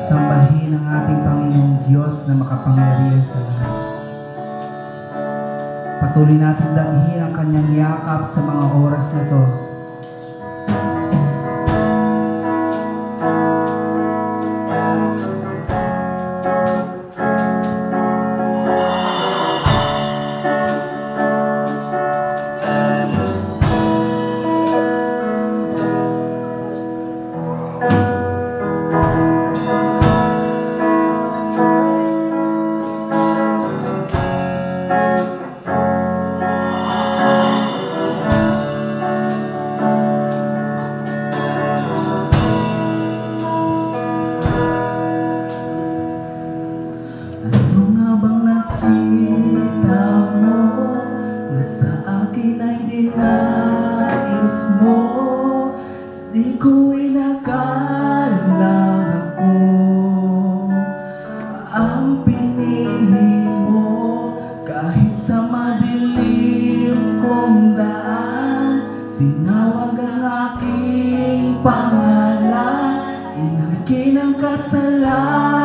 Sambahin ang ating Panginoong Diyos na makapangyarihan sa lahat. Patuloy natin dalhin ang kanyang yakap sa mga oras na to. Tinawag ang aking pangalan, inangkin ang kasalanan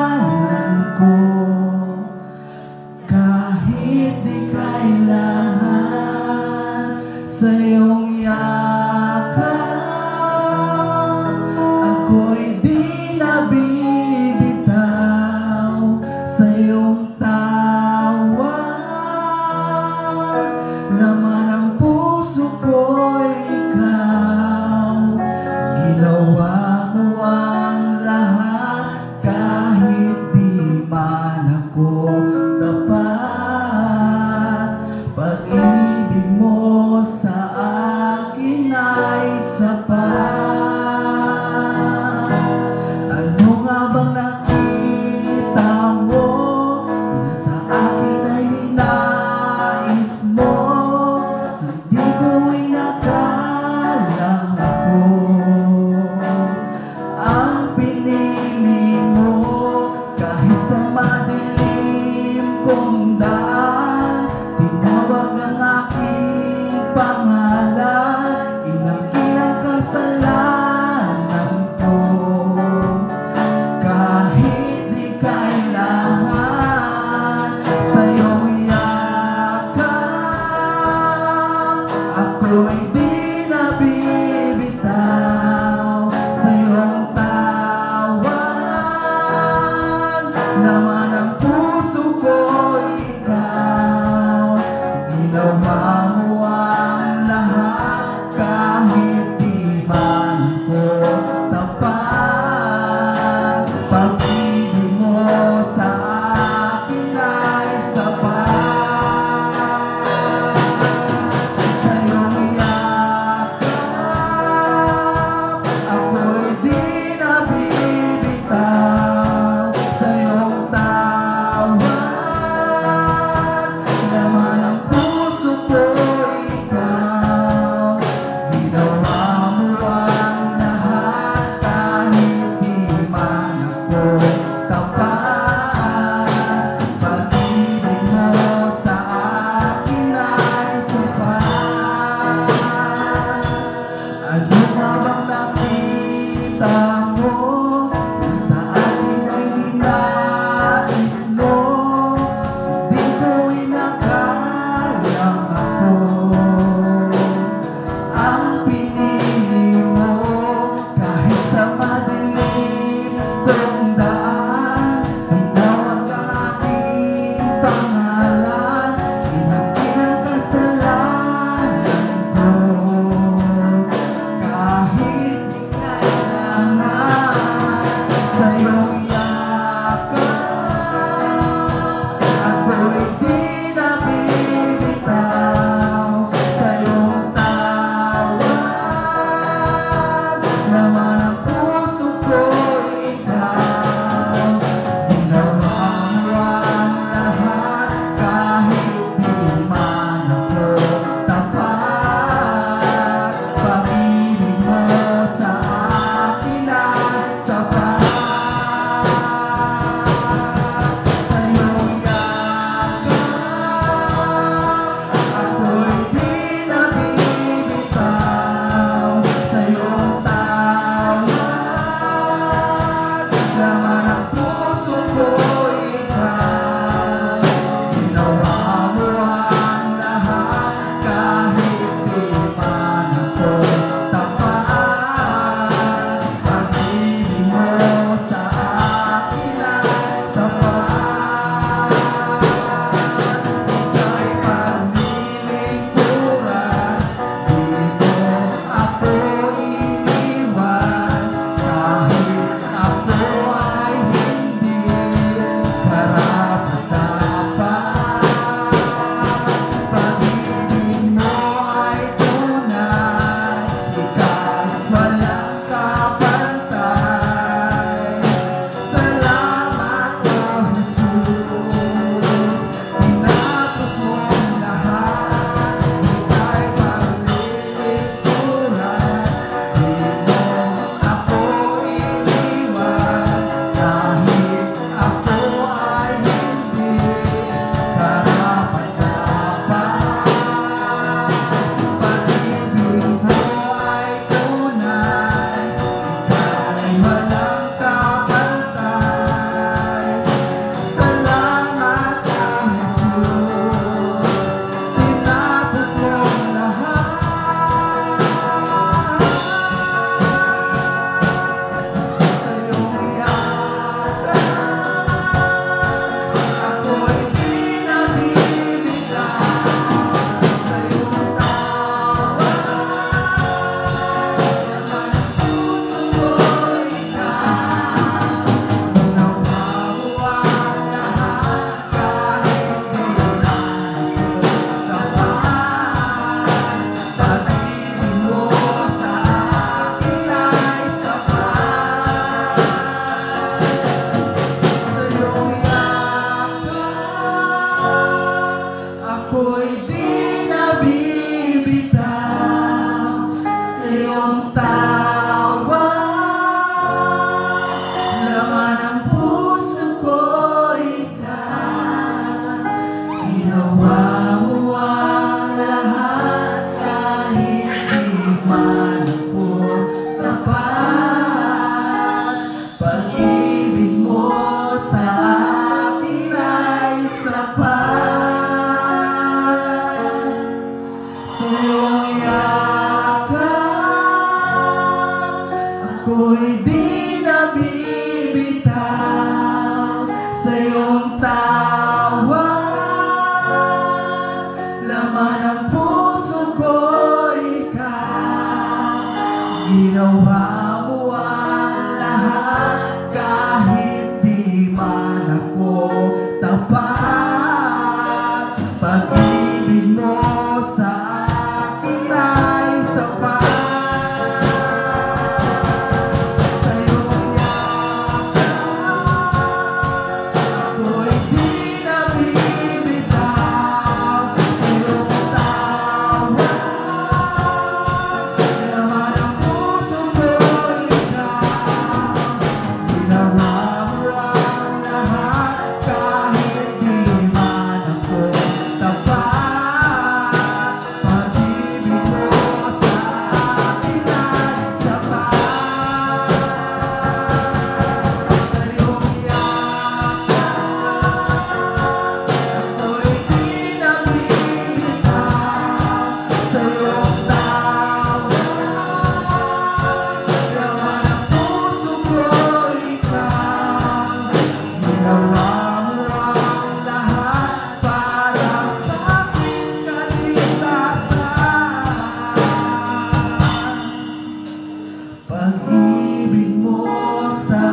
iyong tawa, laman ng puso ko ikaw. Ginawa mo ang lahat kahit di man ako sapat. Pag-ibig mo sa akin ay sapat. Sa iyong yakap, ako'y di nabibitaw. Sa iyong tawa, laman ng puso ko ikaw. Ginawa mo ang lahat kahit di man ako tapat. Pag-ibig mo sa akin ay sapat. Sa iyong yakap, ako'y di nabibitaw. Sa iyong tawa, laman ng puso ko ikaw. Ginawa mo ang lahat kahit di man ako tapat. Pag-ibig mo sa akin ay sapat. Sa iyong yakap, ako'y di nabibitaw. Sa iyong tawa, laman ng puso ko ikaw. Ginawa mo ang lahat para sa aking kaligtasan. Pag-ibig mo sa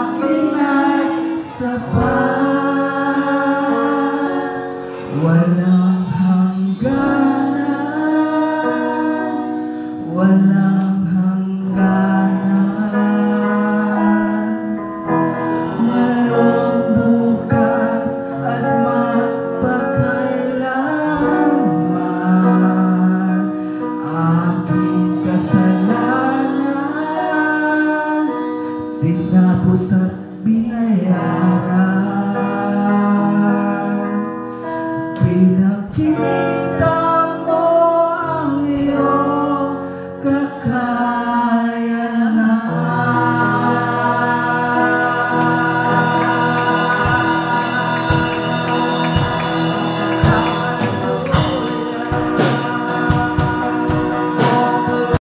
akin ay sapat. Walang hangganan, walang